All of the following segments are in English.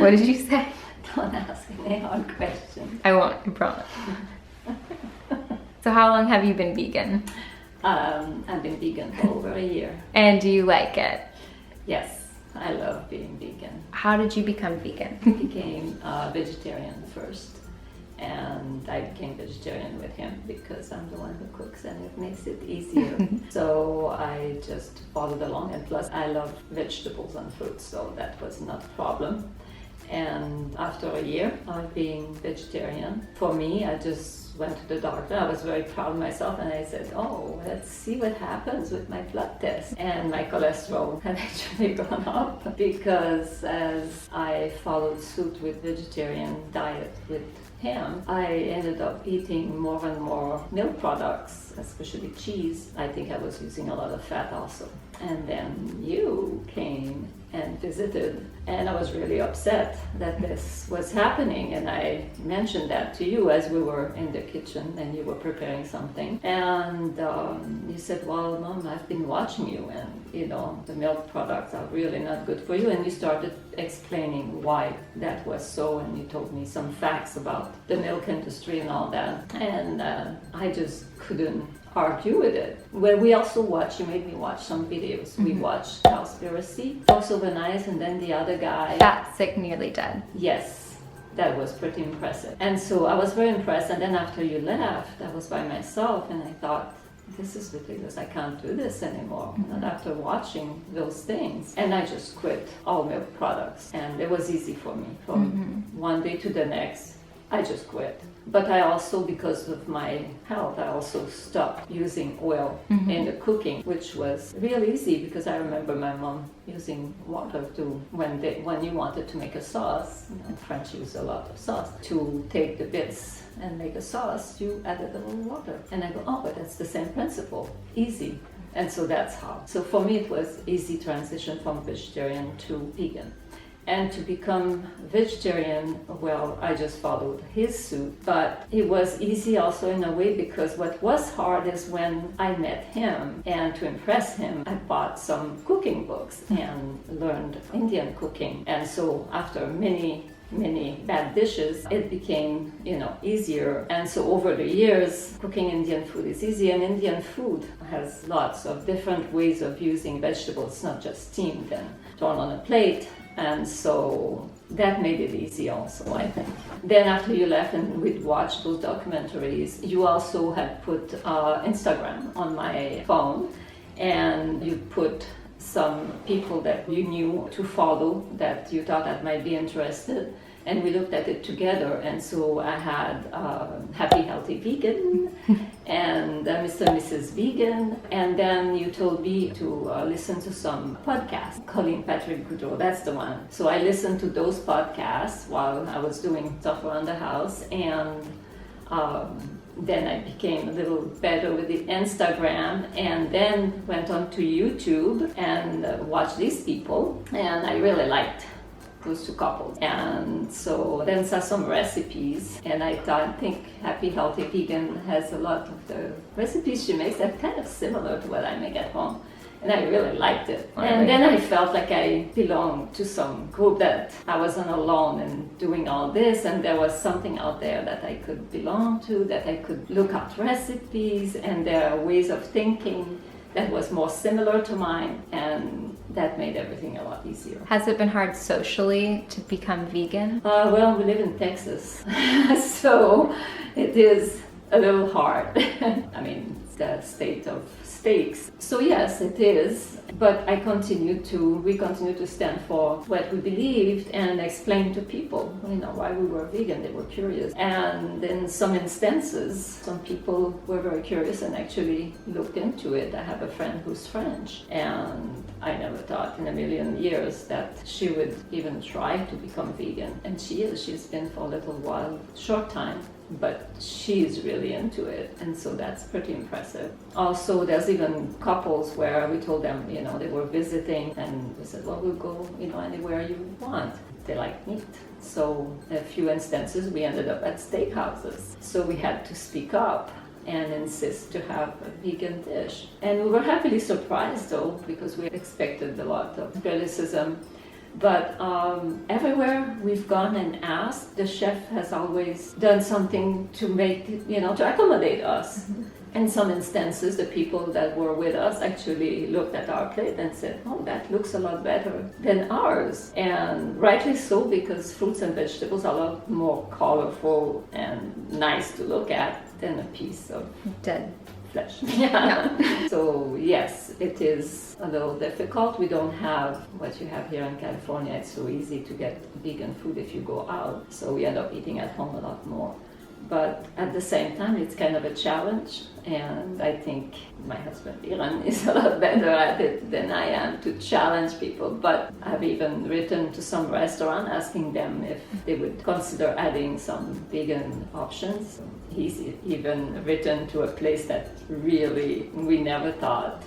What did you say? Don't ask any hard questions. I won't, I promise. So how long have you been vegan? I've been vegan for over a year. And do you like it? Yes, I love being vegan. How did you become vegan? I became vegetarian first. And I became vegetarian with him because I'm the one who cooks and it makes it easier. So I just followed along, and plus I love vegetables and fruits, so that was not a problem. And after a year of being vegetarian, for me, I just went to the doctor. I was very proud of myself, and I said, oh, let's see what happens with my blood test. And my cholesterol had actually gone up because as I followed suit with vegetarian diet with him, I ended up eating more and more milk products, especially cheese. I think I was using a lot of fat also. And then you came and visited, and I was really upset that this was happening, and I mentioned that to you as we were in the kitchen and you were preparing something, and you said, well, Mom, I've been watching you, and the milk products are really not good for you, and you started explaining why that was so, and you told me some facts about the milk industry and all that, and I just couldn't argue with it. Well, we also you made me watch some videos. We watched Cowspiracy, Talks Overnight, and then the other guy, Fat, Sick, Nearly Dead. Yes, that was pretty impressive. And so I was very impressed, and then after you left, I was by myself, and I thought, this is ridiculous, I can't do this anymore, not after watching those things. And I just quit all milk products, and it was easy for me. From one day to the next, I just quit. But I also, because of my health, I also stopped using oil in the cooking, which was real easy because I remember my mom using water when you wanted to make a sauce, French use a lot of sauce, to take the bits and make a sauce, you added a little water. And I go, oh, but that's the same principle, easy. And so that's how. So for me, it was easy transition from vegetarian to vegan. And to become vegetarian, well, I just followed his suit. But it was easy also in a way because what was hard is when I met him, and to impress him, I bought some cooking books and learned Indian cooking. And so after many bad dishes, it became, easier. And so over the years, cooking Indian food is easy, and Indian food has lots of different ways of using vegetables, not just steamed and thrown on a plate. And so that made it easy also, I think. Then after you left and we'd watched those documentaries, you also had put Instagram on my phone, and you put some people that you knew to follow that you thought that might be interested. And we looked at it together, and so I had Happy Healthy Vegan and Mr. and Mrs. Vegan, and then you told me to listen to some podcasts. Colleen Patrick Goudreau, that's the one. So I listened to those podcasts while I was doing stuff around the house, and then I became a little better with the Instagram, and then went on to YouTube and watched these people, and I really liked those two couples. And so then saw some recipes, and I think Happy Healthy Vegan has a lot of the recipes she makes that kind of similar to what I make at home. And I really liked it. And then I felt like I belonged to some group, that I wasn't alone in doing all this, and there was something out there that I could belong to, that I could look up recipes, and there are ways of thinking that was more similar to mine, and that made everything a lot easier. Has it been hard socially to become vegan? Well, we live in Texas, so it is a little hard. I mean, it's the state of steaks. So yes, it is, but we continue to stand for what we believed and explain to people, why we were vegan. They were curious. And in some instances, some people were very curious and actually looked into it. I have a friend who's French, and I never thought in a million years that she would even try to become vegan. And she's been for a little while, short time, but she's really into it, and so that's pretty impressive. Also, there's even couples where we told them, they were visiting, and we said, well, we'll go, anywhere you want. They like meat. So a few instances, we ended up at steakhouses. So we had to speak up and insist to have a vegan dish. And we were happily surprised, though, because we expected a lot of criticism. But everywhere we've gone and asked, the chef has always done something to make, to accommodate us. In some instances, the people that were with us actually looked at our plate and said, oh, that looks a lot better than ours. And rightly so, because fruits and vegetables are a lot more colorful and nice to look at than a piece of Dead flesh. Yeah. So yes, it is a little difficult. We don't have what you have here in California. It's so easy to get vegan food if you go out. So we end up eating at home a lot more. But at the same time, it's kind of a challenge, and I think my husband Iran is a lot better at it than I am to challenge people. But I've even written to some restaurant asking them if they would consider adding some vegan options. He's even written to a place that really we never thought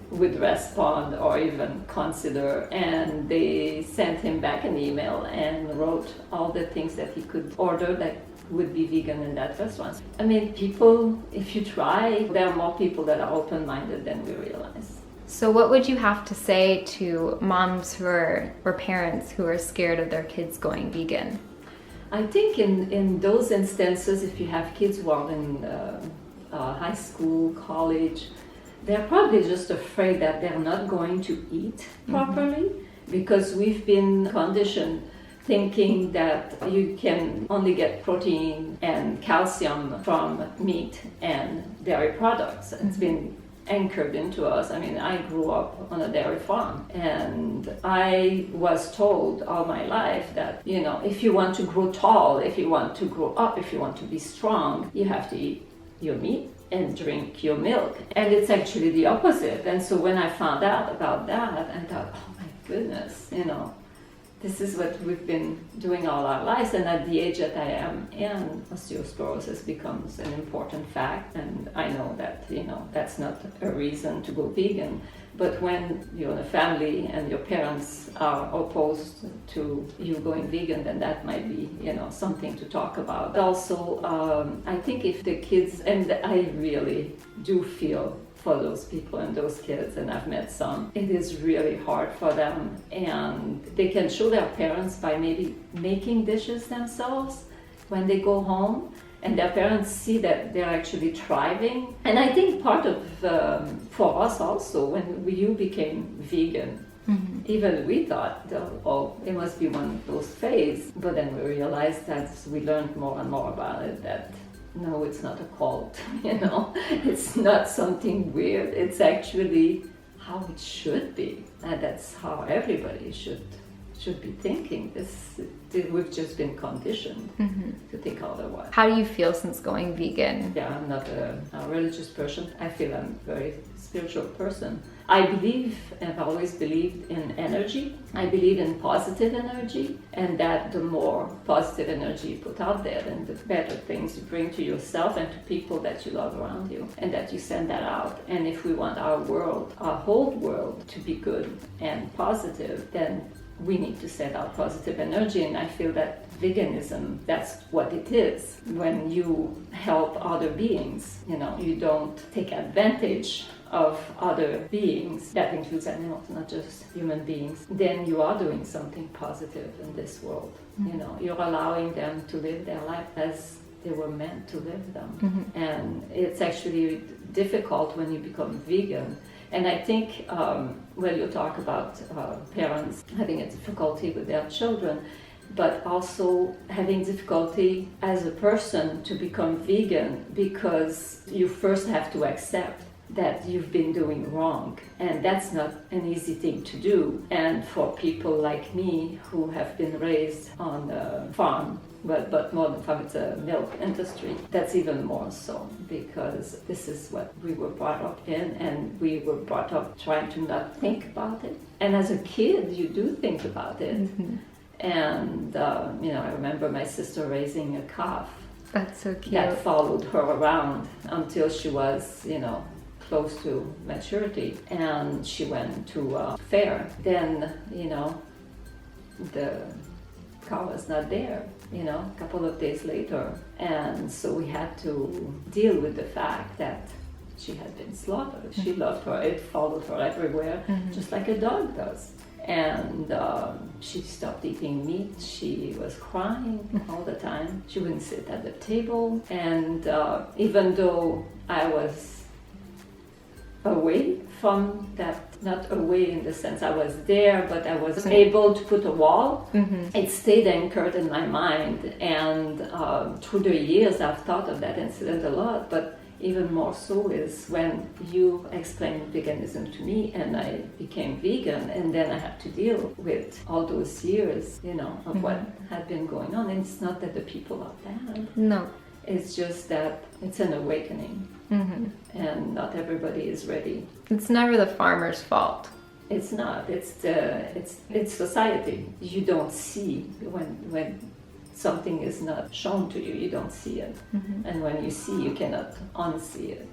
would respond or even consider, and they sent him back an email and wrote all the things that he could order that would be vegan in that restaurant. I mean, people, if you try, there are more people that are open-minded than we realize. So what would you have to say to moms or parents who are scared of their kids going vegan? I think in those instances, if you have kids who are in high school, college, they're probably just afraid that they're not going to eat properly, because we've been conditioned thinking that you can only get protein and calcium from meat and dairy products. It's been anchored into us. I mean, I grew up on a dairy farm, and I was told all my life that, if you want to grow tall, if you want to grow up, if you want to be strong, you have to eat your meat and drink your milk. And it's actually the opposite. And so when I found out about that, I thought, oh my goodness, this is what we've been doing all our lives, and at the age that I am in, osteoporosis becomes an important fact, and I know that, that's not a reason to go vegan. But when you're in a family and your parents are opposed to you going vegan, then that might be, something to talk about. Also, I think if the kids, and I really do feel for those people and those kids, and I've met some, it is really hard for them, and they can show their parents by maybe making dishes themselves when they go home, and their parents see that they're actually thriving. And I think part of, for us also, when you became vegan, even we thought, oh, it must be one of those phases, but then we realized that we learned more and more about it, that no, it's not a cult, it's not something weird, it's actually how it should be, and that's how everybody should be thinking. We've just been conditioned to think otherwise. How do you feel since going vegan? Yeah, I'm not a religious person. I feel I'm a very spiritual person. I believe, and I've always believed in energy. I believe in positive energy, and that the more positive energy you put out there, then the better things you bring to yourself and to people that you love around you, and that you send that out. And if we want our world, our whole world, to be good and positive, then we need to set out positive energy, and I feel that veganism, that's what it is. When you help other beings, you don't take advantage of other beings, that includes animals, not just human beings, then you are doing something positive in this world. You're allowing them to live their life as they were meant to live them. And it's actually difficult when you become vegan. And I think when you talk about parents having a difficulty with their children, but also having difficulty as a person to become vegan, because you first have to accept that you've been doing wrong, and that's not an easy thing to do. And for people like me who have been raised on a farm, but more than farm, it's a milk industry, that's even more so, because this is what we were brought up in, and we were brought up trying to not think about it. And as a kid, you do think about it. And I remember my sister raising a calf. That's so cute. That followed her around until she was, close to maturity, and she went to a fair. Then, the cow was not there, a couple of days later. And so we had to deal with the fact that she had been slaughtered. She loved her, it followed her everywhere, just like a dog does. And she stopped eating meat. She was crying all the time. She wouldn't sit at the table. And even though I was away from that, not away in the sense I was there, but I was able to put a wall, it stayed anchored in my mind. And through the years, I've thought of that incident a lot, but even more so is when you explained veganism to me and I became vegan, and then I had to deal with all those years, of what had been going on. And it's not that the people are bad. No. It's just that it's an awakening, and not everybody is ready. It's never the farmer's fault. It's not. It's society. You don't see when something is not shown to you. You don't see it, and when you see, you cannot unsee it.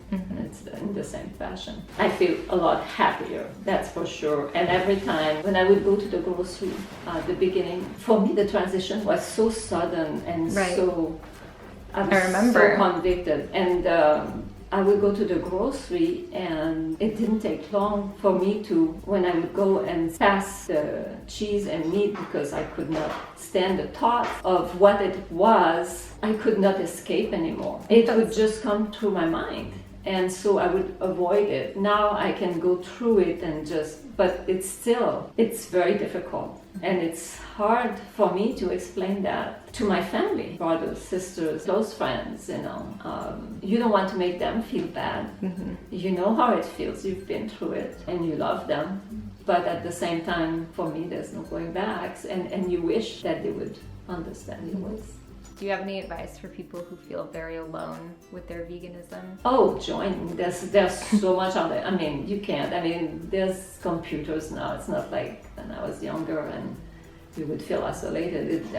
It's in the same fashion. I feel a lot happier. That's for sure. And every time when I would go to the grocery at the beginning, for me the transition was so sudden and so. I remember. So convicted, and I would go to the grocery, and it didn't take long for me to, when I would go and pass the cheese and meat, because I could not stand the thought of what it was, I could not escape anymore. It would just come through my mind, and so I would avoid it. Now I can go through it and but it's very difficult. And it's hard for me to explain that to my family, brothers, sisters, close friends, You don't want to make them feel bad. You know how it feels. You've been through it and you love them. But at the same time, for me, there's no going back. And you wish that they would understand your ways. Do you have any advice for people who feel very alone with their veganism? Oh, join. There's so much on it. I mean, you can't. I mean, there's computers now. It's not like when I was younger and you would feel isolated.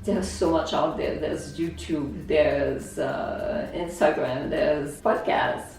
There's so much out there. There's YouTube, there's Instagram, there's podcasts.